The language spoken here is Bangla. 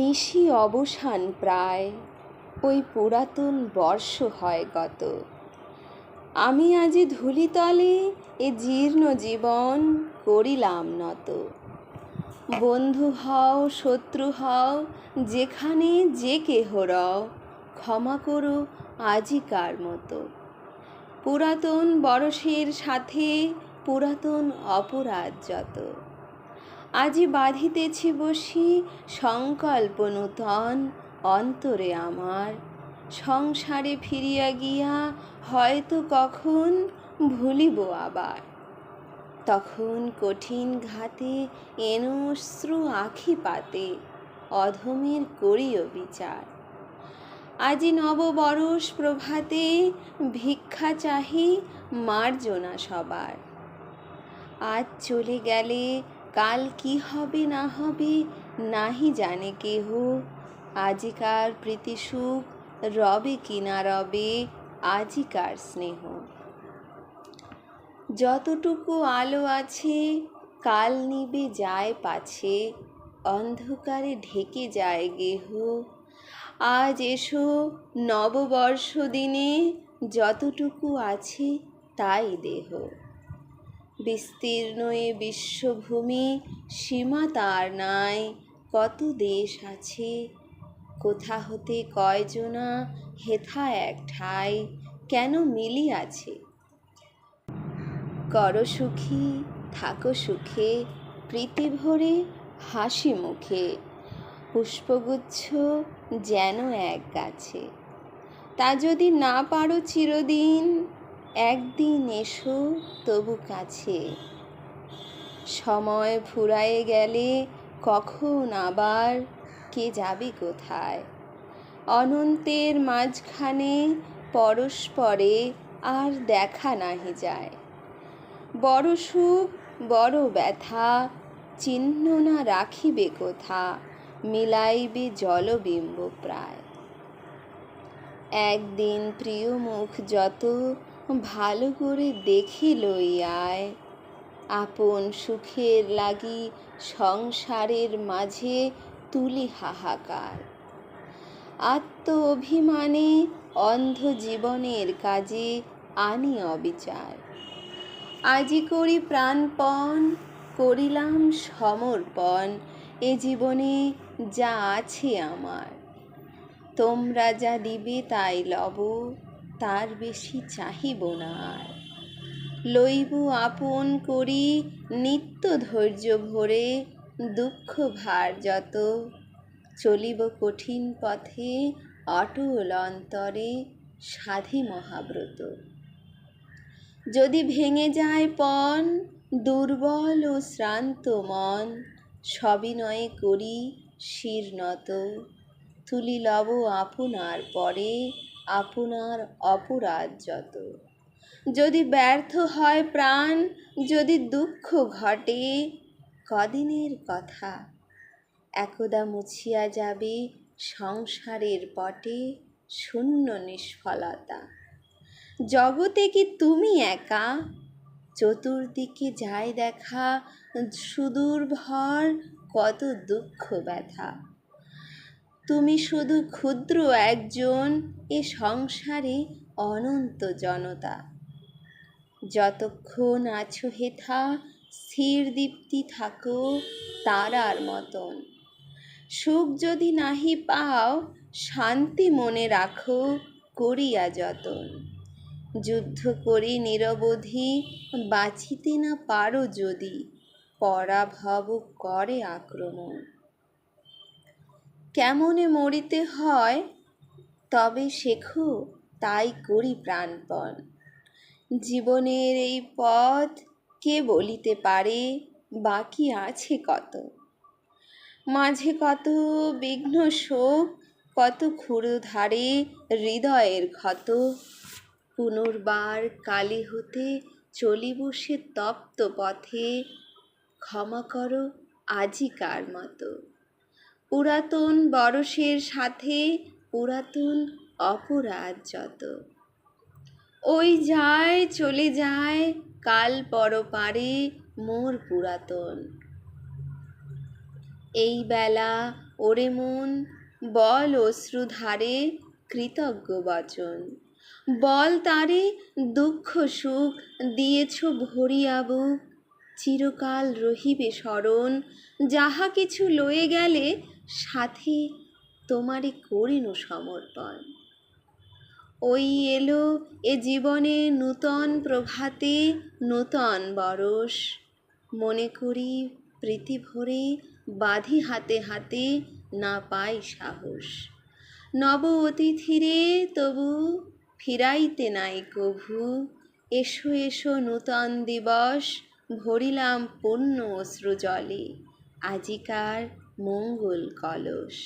নিশি অবসান প্রায়, ওই পুরাতন বর্ষ হয় গত। আমি আজি ধূলিতলে এ জীর্ণ জীবন করিলাম নত। বন্ধু হও শত্রু হও যেখানে যে কেহ রও, ক্ষমা করো আজিকার মতো। পুরাতন বরষের সাথে পুরাতন অপরাধ যত, আজি বাঁধিতেছি বসি সংকল্প নূতন অন্তরে আমার। সংসারে ফিরিয়া গিয়া হয়তো কখন ভুলিব আবার। তখন কঠিন ঘাতে এনশ্রু আখি পাতে, অধমের করিও বিচার। আজি নববরষ প্রভাতে ভিক্ষা চাহি মার্জনা সবার। আজ চলে গেলে কাল কি হবে না হবে নাহি জানে কেহ। আজিকার প্রীতি সুখ রবে কি না রবে আজিকার স্নেহ। যতটুকু আলো আছে কাল নিবে যায় পাছে, অন্ধকারে ঢেকে যায় গেহ। আজ এসো নববর্ষ দিনে যতটুকু আছে তাই দেহ। বিস্তীর্ণ এ বিশ্বভূমি সীমা তার নাই, কত দেশ আছে কোথা হতে কয়জনা হেথা এক ঠাই কেন মিলিয়াছে। করো সুখী থাকো সুখে প্রীতি ভরে হাসি মুখে, পুষ্পগুচ্ছ যেন এক গাছে। তা যদি না পারো চিরদিন, একদিন এসো তবু কাছে। সময় ফুরায়ে গেলে কখন আবার কে যাবে কোথায়, অনন্তের মাঝখানে পরস্পরে আর দেখা নাহি যায়। বড় সুখ বড় ব্যথা চিহ্ন না রাখিবে কোথা, মিলাইবে জলবিম্ব প্রায়। একদিন প্রিয় মুখ যত ভালো করে দেখি লই আয়, আপন সুখের লাগি সংসারের মাঝে তুলি হাহাকার। আত্ম অভিমানে অন্ধ জীবনের কাজে আনি অবিচার। আজি করি প্রাণপণ করিলাম সমর্পণ, এ জীবনে যা আছে আমার। তোমরা যা দিবে তাই লব, তার বেশি চাহিব না আর। লইব আপন করি নিত্য ধৈর্য ভরে, দুঃখ ভার যত চলিব কঠিন পথে অটল অন্তরে সাধি মহাব্রত। যদি ভেঙে যায় পণ দুর্বল ও শ্রান্ত মন, সবিনয়ে করি শির নত। তুলি লব আপনার পরে আপনার অপরাধ যত। যদি ব্যর্থ হয় প্রাণ যদি দুঃখ ঘটে, কদিনের কথা একদা মুছিয়া যাবে সংসারের পটে শূন্য নিষ্ফলতা। জগতে কি তুমি একা, চতুর্দিকে যায় দেখা সুদূর ভর কত দুঃখ ব্যথা। তুমি শুধু ক্ষুদ্র একজন এ সংসারে অনন্ত জনতা। যতক্ষণ আছো হেথা স্থির দীপ্তি থাকো তারার মতন। সুখ যদি নাহি পাও শান্তি মনে রাখো করিয়া যতন। যুদ্ধ করি নিরবধি বাঁচিতে না পারো যদি, পরাভব করে আক্রমণ। কেমনে মরিতে হয় তবে শেখো তাই করি প্রাণপণ। জীবনের এই পথ কে বলিতে পারে বাকি আছে কত। মাঝে কত বিঘ্ন শোক কত ক্ষুরধারে হৃদয়ের ক্ষত। পুনর্বার কালী হতে চলিব সে তপ্ত পথে, ক্ষমা করো আজিকার মতো। পুরাতন বরষের সাথে পুরাতন অপরাধ যত। ওই যায় চলে যায় কাল পরপারে মোর পুরাতন। এই বেলা ওরে মন বল অশ্রুধারে কৃতজ্ঞ বচন, বল তারে দুঃখ সুখ দিয়েছ ভরিয়া বুক, চিরকাল রহিবে স্মরণ যাহা কিছু লয়ে গেলে সাথে তোমারে করিনু সমর্পণ। ওই এলো এ জীবনে নূতন প্রভাতে নূতন বরষ, মনে করি প্রীতি ভরে বাঁধি হাতে হাতে না পাই সাহস, নব অতিথিরে তবু ফিরাইতে নাই কভু, এসো এসো নূতন দিবস ভরিলাম পূর্ণ অশ্রু জলে আজিকার মঙ্গল কলস।